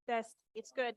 Test. It's good.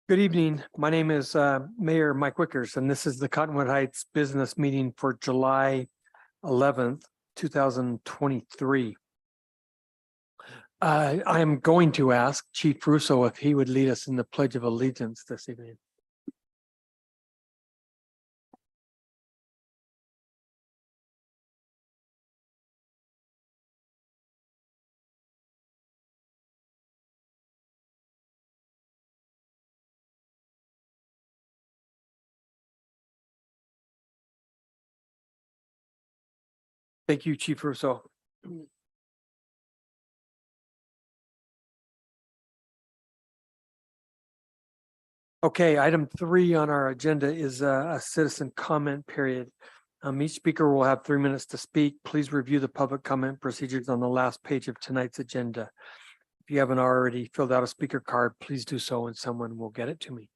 Good evening. My name is Mayor Mike Wickers, and this is the Cottonwood Heights Business Meeting for July 11th, 2023. I am going to ask Chief Russo if he would lead us in the Pledge of Allegiance this evening. Thank you, Chief Russo. Okay, item 3 on our agenda is a citizen comment period. Each speaker will have 3 minutes to speak. Please review the public comment procedures on the last page of tonight's agenda. If you haven't already filled out a speaker card, please do so and someone will get it to me.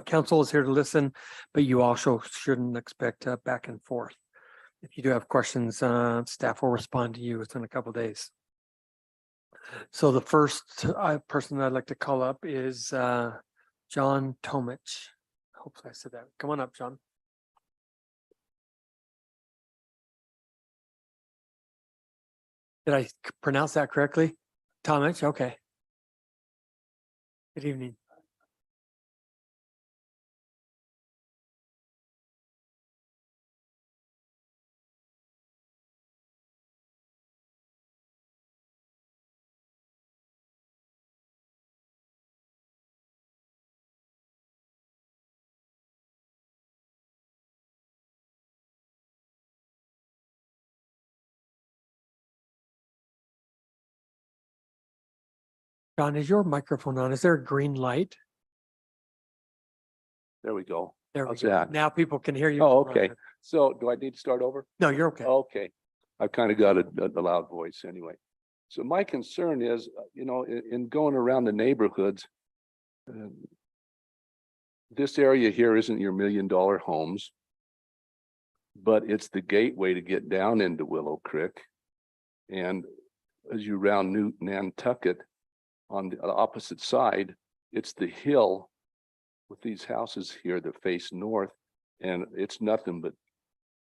Council is here to listen, but you also shouldn't expect back and forth. If you do have questions, staff will respond to you within a couple of days. So the first person I'd like to call up is John Tomich. Hopefully I said that. Come on up, John. Did I pronounce that correctly? Tomich, okay. Good evening. John, is your microphone on? Is there a green light? There we go. There we How's go. that? Now people can hear you. Oh, okay. So do I need to start over? No, you're okay. Okay. I've kind of got a loud voice anyway. So my concern is, in going around the neighborhoods, this area here isn't your $1 million homes, but it's the gateway to get down into Willow Creek. And as you round Nantucket on the opposite side, it's the hill with these houses here that face north. And it's nothing but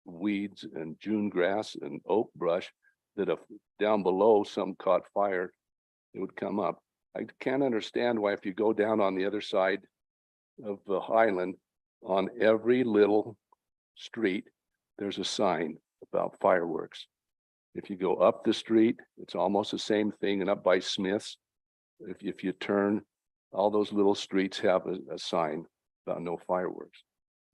weeds and June grass and oak brush that if down below some caught fire, it would come up. I can't understand why if you go down on the other side of the highland, on every little street, there's a sign about fireworks. If you go up the street, it's almost the same thing, and up by Smith's, if you turn, all those little streets have a sign about no fireworks.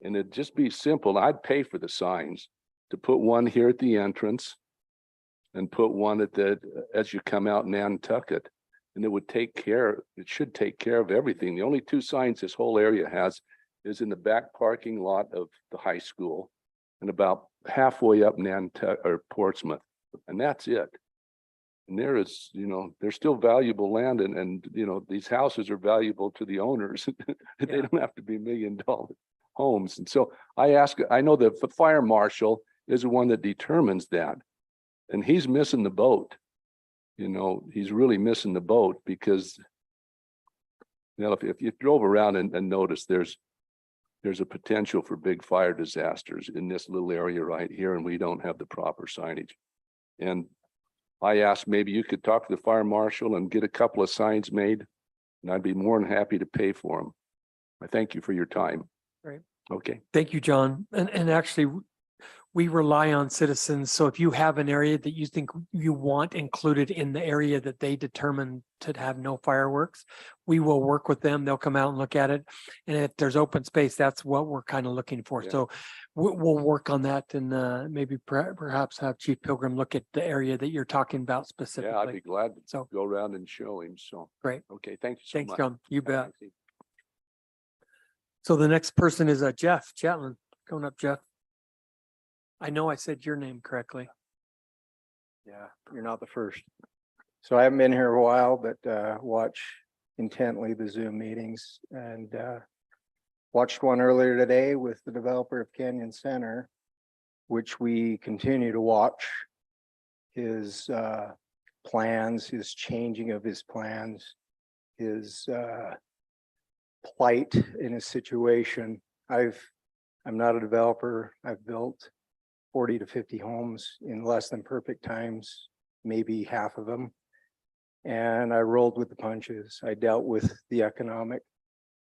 And it'd just be simple. I'd pay for the signs to put one here at the entrance and put one at the, as you come out Nantucket. And it would take care, it should take care of everything. The only two signs this whole area has is in the back parking lot of the high school and about halfway up Nantucket or Portsmouth. And that's it. And there is, you know, there's still valuable land and you know, these houses are valuable to the owners. They don't have to be $1 million homes. And so I know that the fire marshal is the one that determines that. And he's missing the boat. You know, he's really missing the boat because, you know, if you drove around and noticed there's a potential for big fire disasters in this little area right here, and we don't have the proper signage. And I asked maybe you could talk to the fire marshal and get a couple of signs made, and I'd be more than happy to pay for them. I thank you for your time. Great. Okay. Thank you, John. And actually, we rely on citizens. So if you have an area that you think you want included in the area that they determine to have no fireworks, we will work with them. They'll come out and look at it. And if there's open space, that's what we're kind of looking for. Yeah. So we'll work on that and maybe perhaps have Chief Pilgrim look at the area that you're talking about specifically. Yeah, I'd be glad to So go around and show him. So great. okay, thank you so Thanks, much. John. You bet. Thanks. So the next person is Jeff Chatland. Coming up, Jeff. I know I said your name correctly. Yeah, you're not the first. So I haven't been here a while, but watch intently the Zoom meetings and watched one earlier today with the developer of Canyon Center, which we continue to watch his plans, his changing of his plans, his plight in his situation. I'm not a developer. I've built 40 to 50 homes in less than perfect times, maybe half of them. And I rolled with the punches. I dealt with the economic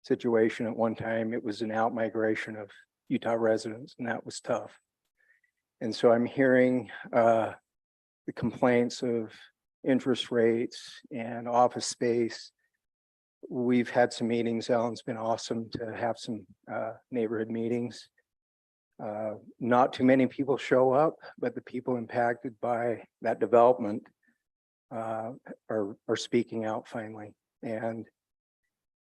situation at one time. It was an out-migration of Utah residents, and that was tough. And so I'm hearing the complaints of interest rates and office space. We've had some meetings. Alan's been awesome to have some neighborhood meetings. Not too many people show up, but the people impacted by that development are speaking out finally. And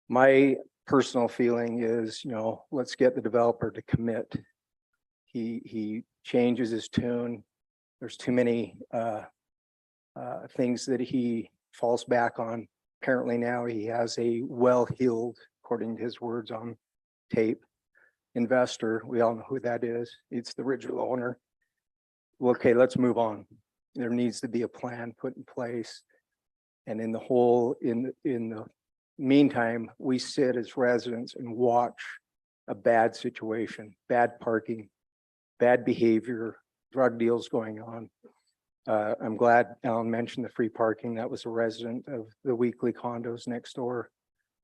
my personal feeling is, you know, let's get the developer to commit. He changes his tune. There's too many things that he falls back on. Apparently now he has a well-heeled, according to his words on tape, investor. We all know who that is. It's the original owner. Well, okay, let's move on. There needs to be a plan put in place. And in the meantime, we sit as residents and watch a bad situation, bad parking, bad behavior, drug deals going on. I'm glad Alan mentioned the free parking. That was a resident of the weekly condos next door.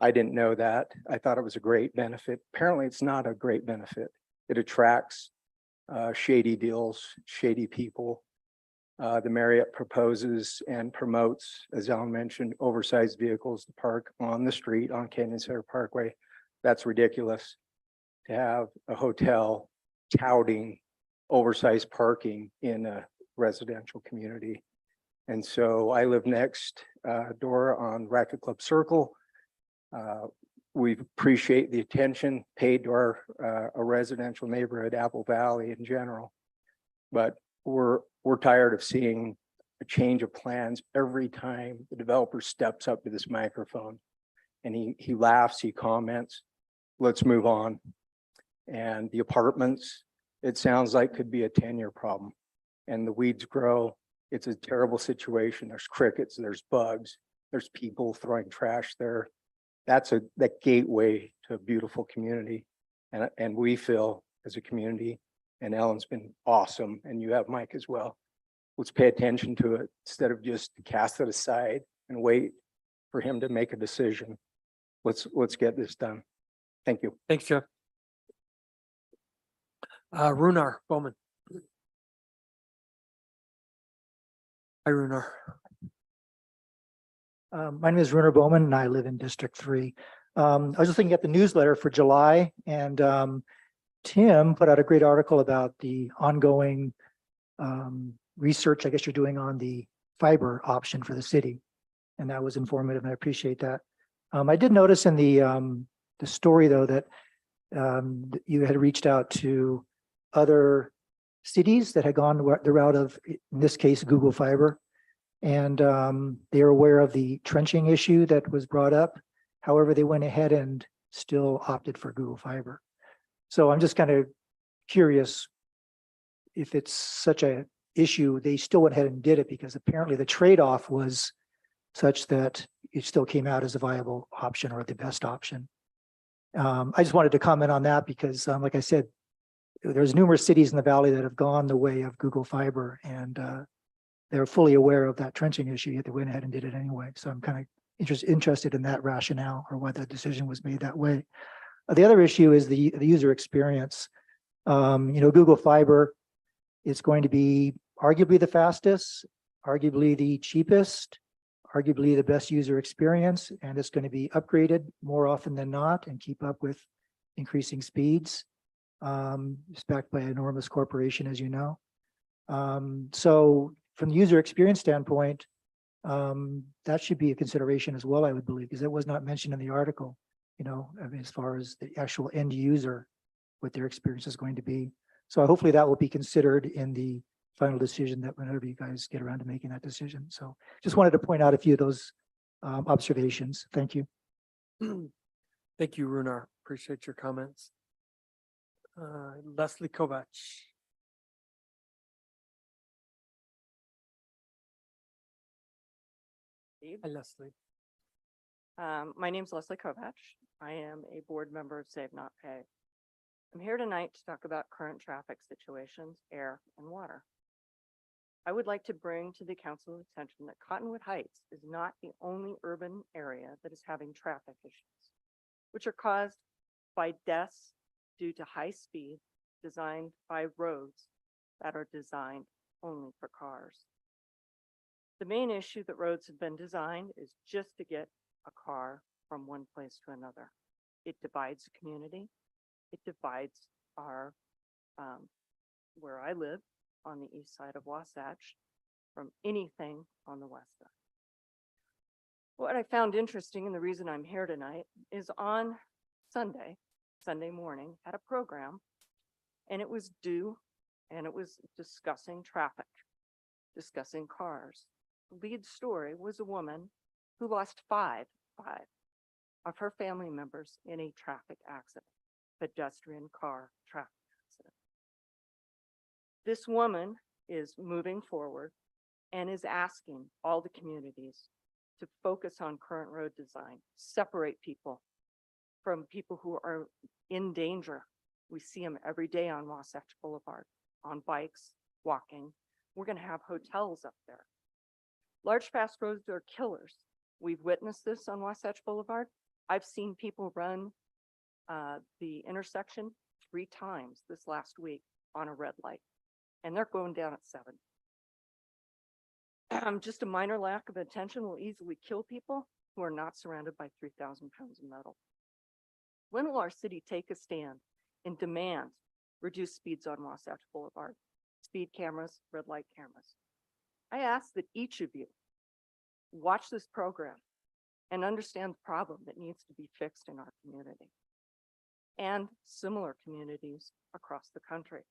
I didn't know that. I thought it was a great benefit. Apparently it's not a great benefit. It attracts shady deals, shady people. The Marriott proposes and promotes, as Alan mentioned, oversized vehicles to park on the street on Canyon Center Parkway. That's ridiculous to have a hotel touting oversized parking in a residential community. And so I live next door on Racket Club Circle. We appreciate the attention paid to our a residential neighborhood, Apple Valley in general, but we're tired of seeing a change of plans every time the developer steps up to this microphone and he laughs, he comments, let's move on. And the apartments, it sounds like could be a 10-year problem, and the weeds grow. It's a terrible situation. There's crickets, there's bugs, there's people throwing trash there. That's that gateway to a beautiful community. And we feel as a community. And Ellen's been awesome, and you have Mike as well. Let's pay attention to it instead of just cast it aside and wait for him to make a decision. Let's get this done. Thank you. Thanks, Jeff. Runar Bowman. Hi, Runar. My name is Runar Bowman and I live in District 3. I was just looking at the newsletter for July, and Tim put out a great article about the ongoing research, I guess you're doing on the fiber option for the city. And that was informative, and I appreciate that. I did notice in the story though that you had reached out to other cities that had gone the route of, in this case, Google Fiber. And they are aware of the trenching issue that was brought up. However, they went ahead and still opted for Google Fiber. So I'm just kind of curious if it's such a issue, they still went ahead and did it because apparently the trade-off was such that it still came out as a viable option or the best option. I just wanted to comment on that because, like I said, there's numerous cities in the valley that have gone the way of Google Fiber, and they're fully aware of that trenching issue, yet they went ahead and did it anyway. So I'm kind of interested in that rationale or why the decision was made that way. The other issue is the user experience. Google Fiber is going to be arguably the fastest, arguably the cheapest, arguably the best user experience, and it's going to be upgraded more often than not and keep up with increasing speeds. It's backed by an enormous corporation, as you know. So from the user experience standpoint, that should be a consideration as well, I would believe, because it was not mentioned in the article, I mean, as far as the actual end user, what their experience is going to be. So hopefully that will be considered in the final decision that whenever you guys get around to making that decision. So just wanted to point out a few of those observations. Thank you. Thank you, Runar. Appreciate your comments. Leslie Kovach. Hi, Leslie. My name is Leslie Kovach. I am a board member of Save Not Pay. I'm here tonight to talk about current traffic situations, air and water. I would like to bring to the council's attention that Cottonwood Heights is not the only urban area that is having traffic issues, which are caused by deaths due to high speed designed by roads that are designed only for cars. The main issue that roads have been designed is just to get a car from one place to another. It divides the community. It divides our, where I live on the east side of Wasatch from anything on the west side. What I found interesting, and the reason I'm here tonight, is on Sunday morning, had a program, and it was discussing traffic, discussing cars. The lead story was a woman who lost five of her family members in a traffic accident, pedestrian car traffic accident. This woman is moving forward and is asking all the communities to focus on current road design, separate people from people who are in danger. We see them every day on Wasatch Boulevard, on bikes, walking. We're going to have hotels up there. Large, fast roads are killers. We've witnessed this on Wasatch Boulevard. I've seen people run the intersection 3 times this last week on a red light, and they're going down at 7. Just a minor lack of attention will easily kill people who are not surrounded by 3,000 pounds of metal. When will our city take a stand and demand reduced speeds on Wasatch Boulevard? Speed cameras, red light cameras. I ask that each of you watch this program and understand the problem that needs to be fixed in our community and similar communities across the country.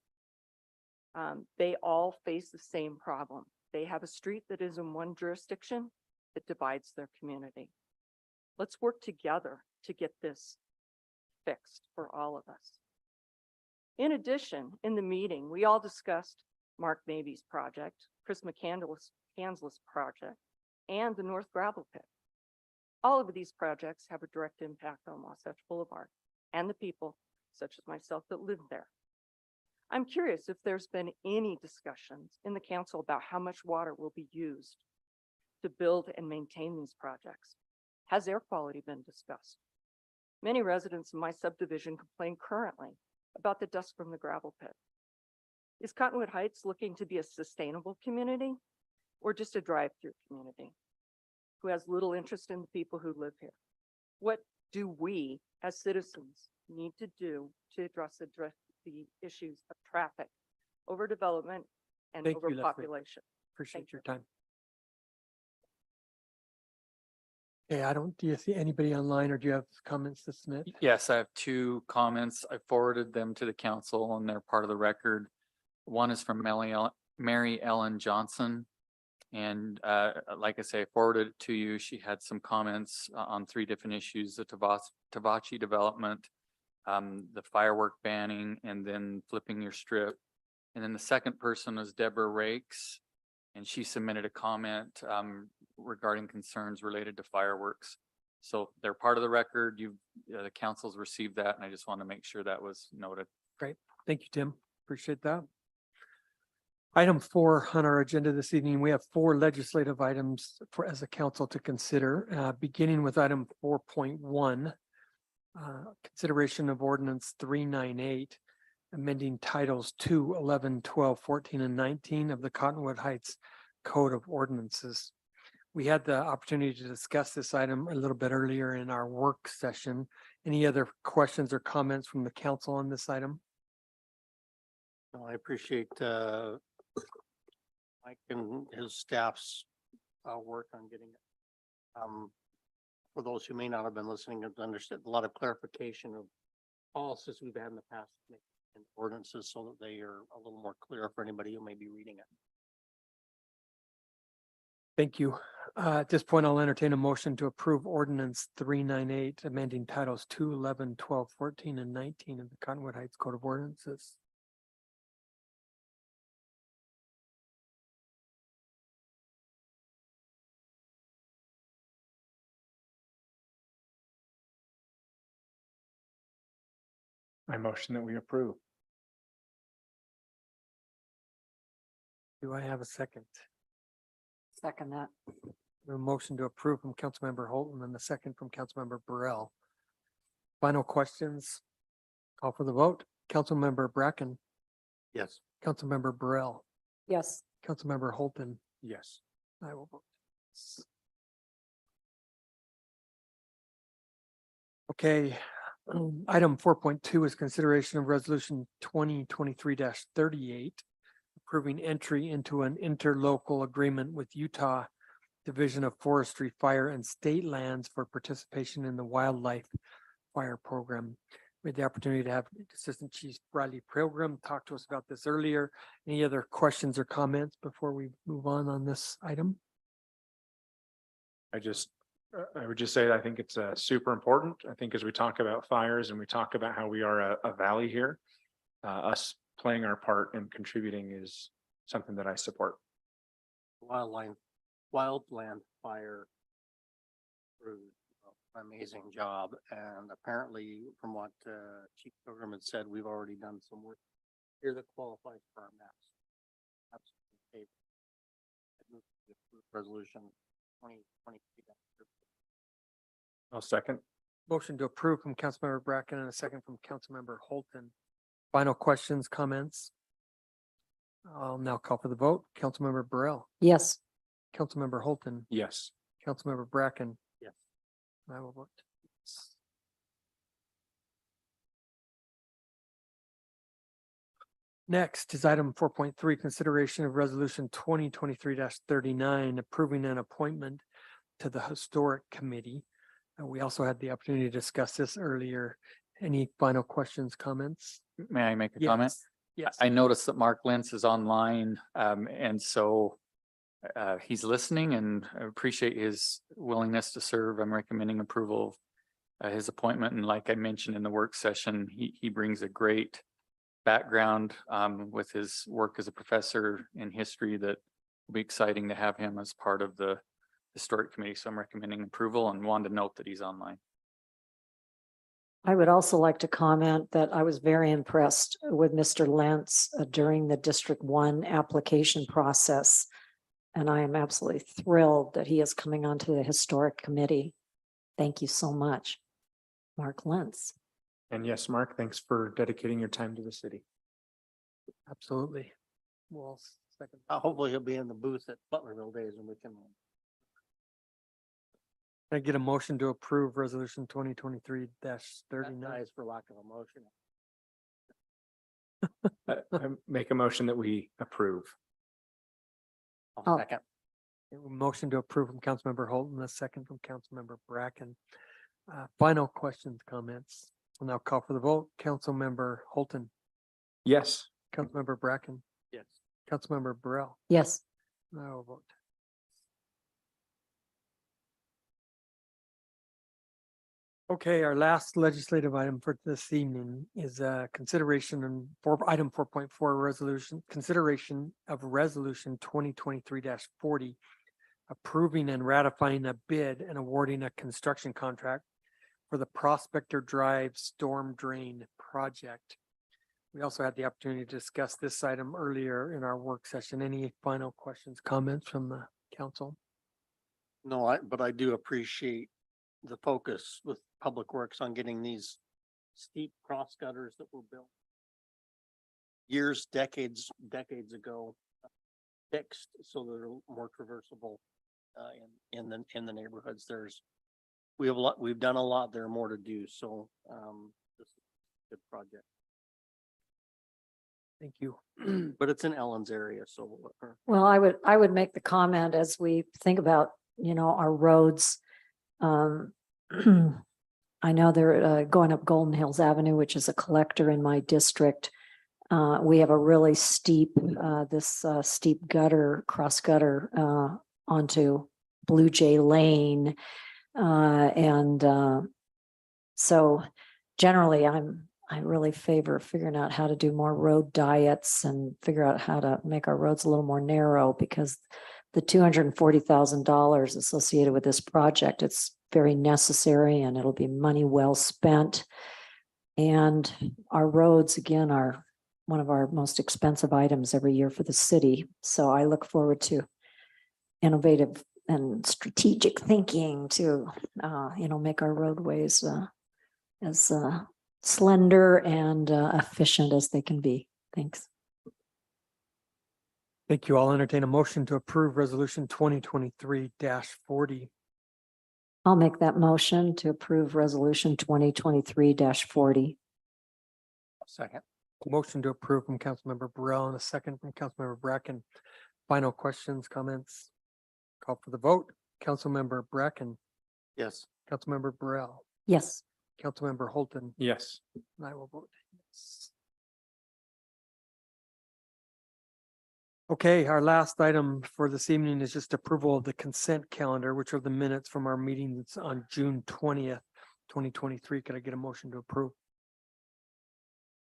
They all face the same problem. They have a street that is in one jurisdiction that divides their community. Let's work together to get this fixed for all of us. In addition, in the meeting, we all discussed Mark Mavy's project, Chris McCandless' project, and the North Gravel Pit. All of these projects have a direct impact on Wasatch Boulevard and the people, such as myself, that live there. I'm curious if there's been any discussions in the council about how much water will be used to build and maintain these projects. Has air quality been discussed? Many residents in my subdivision complain currently about the dust from the gravel pit. Is Cottonwood Heights looking to be a sustainable community or just a drive-through community who has little interest in the people who live here? What do we as citizens need to do to address the issues of traffic, overdevelopment, and Thank you, Leslie. overpopulation? Appreciate Thank your time. Okay, do you see anybody online or do you have comments to submit? Yes, I have two comments. I forwarded them to the council and they're part of the record. One is from Mary Ellen Johnson. And like I say, I forwarded it to you. She had some comments on three different issues, the Tavachi development, the firework banning, and then flipping your strip. And then the second person was Deborah Rakes, and she submitted a comment regarding concerns related to fireworks. So they're part of the record. The council's received that, and I just want to make sure that was noted. Thank you, Tim. Appreciate that. Item 4 on our agenda this evening, we have 4 legislative items as a council to consider, beginning with item 4.1. Consideration of ordinance 398, amending titles 2, 11, 12, 14, and 19 of the Cottonwood Heights Code of Ordinances. We had the opportunity to discuss this item a little bit earlier in our work session. Any other questions or comments from the council on this item? I appreciate Mike and his staff's work on getting it. For those who may not have been listening, I've understood a lot of clarification of policies we've had in the past and ordinances so that they are a little more clear for anybody who may be reading it. Thank you. At this point, I'll entertain a motion to approve ordinance 398, amending titles 2, 11, 12, 14, and 19 of the Cottonwood Heights Code of Ordinances. I motion that we approve. Do I have a second? Second that. A motion to approve from Councilmember Holton and a second from Councilmember Burrell. Final questions? Call for the vote. Councilmember Bracken, Yes. Councilmember Burrell, Yes. Councilmember Holton. Yes. I will vote. Yes. Okay, item 4.2 is consideration of resolution 2023-38, approving entry into an interlocal agreement with Utah Division of Forestry, Fire, and State Lands for participation in the Wildlife Fire Program. We had the opportunity to have Assistant Chief Bradley Pilgrim talk to us about this earlier. Any other questions or comments before we move on this item? I would just say that I think it's super important. I think as we talk about fires and we talk about how we are a valley here, us playing our part and contributing is something that I support. Wildland fire crew, an amazing job. And apparently from what Chief Pilgrim had said, we've already done some work here that qualifies for our maps. Absolutely. Resolution 2023. I'll second. Motion to approve from Councilmember Bracken and a second from Councilmember Holton. Final questions, comments? I'll now call for the vote. Councilmember Burrell, Yes. Councilmember Holton, Yes. Councilmember Bracken. Yes. I will vote. Yes. Next is item 4.3, consideration of resolution 2023-39, approving an appointment to the Historic Committee. We also had the opportunity to discuss this earlier. Any final questions, comments? May I make a comment? Yes. I noticed that Mark Lentz is online, and so he's listening, and I appreciate his willingness to serve. I'm recommending approval of his appointment. And like I mentioned in the work session, he brings a great background with his work as a professor in history that will be exciting to have him as part of the Historic Committee. So I'm recommending approval and wanted to note that he's online. I would also like to comment that I was very impressed with Mr. Lentz during the District 1 application process. And I am absolutely thrilled that he is coming onto the Historic Committee. Thank you so much, Mark Lentz. And yes, Mark, thanks for dedicating your time to the city. Absolutely. Well, second. Hopefully he'll be in the booth at Butlerville Days and we can. Can I get a motion to approve resolution 2023-39? Baptize for lack of emotion. I make a motion that we approve. Oh. Second. Motion to approve from Councilmember Holton, a second from Councilmember Bracken. Final questions, comments? I'll now call for the vote. Councilmember Holton, Yes. Councilmember Bracken, Yes. Councilmember Burrell. Yes, I will vote. Okay, our last legislative item for this evening is consideration and for item 4.4 resolution, consideration of resolution 2023-40, approving and ratifying a bid and awarding a construction contract for the Prospector Drive Storm Drain Project. We also had the opportunity to discuss this item earlier in our work session. Any final questions, comments from the council? No, but I do appreciate the focus with Public Works on getting these steep cross gutters that were built years, decades ago fixed so they're more traversable in the neighborhoods. We've done a lot. There are more to do. So this is a good project. Thank you. But it's in Ellen's area, so well, I would make the comment as we think about, our roads. I know they're going up Golden Hills Avenue, which is a collector in my district. We have a really steep, steep gutter, cross gutter onto Blue Jay Lane. So generally I really favor figuring out how to do more road diets and figure out how to make our roads a little more narrow, because the $240,000 associated with this project, it's very necessary and it'll be money well spent. And our roads, again, are one of our most expensive items every year for the city. So I look forward to innovative and strategic thinking to, make our roadways as slender and efficient as they can be. Thanks. Thank you. I'll entertain a motion to approve resolution 2023-40. I'll make that motion to approve resolution 2023-40. second. Motion to approve from Councilmember Burrell and a second from Councilmember Bracken. Final questions, comments? Call for the vote. Councilmember Bracken, Yes. Councilmember Burrell, Yes, Councilmember Holton, Yes. and I will vote yes. Okay, our last item for this evening is just approval of the consent calendar, which are the minutes from our meetings on June 20th, 2023. Could I get a motion to approve?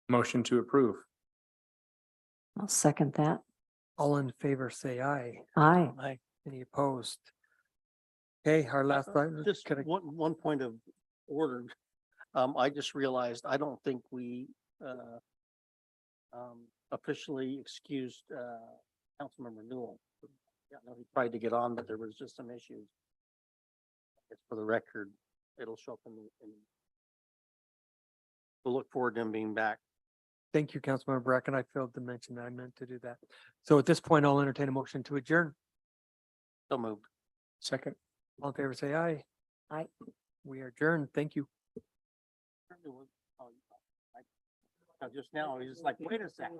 Motion to approve. I'll second that. All in favor, say aye. Aye. Aye. Any opposed? Okay, our last item. Just could I- one point of order. I just realized I don't think we officially excused Councilmember Newell. Yeah, no, he tried to get on, but there was just some issues. It's for the record. It'll show up in we'll look forward to him being back. Thank you, Councilmember Bracken. I failed to mention that. I meant to do that. So at this point, I'll entertain a motion to adjourn. So moved. Second. All in favor, say aye. Aye. We are adjourned. Thank you. Just now, he's just like, wait a second.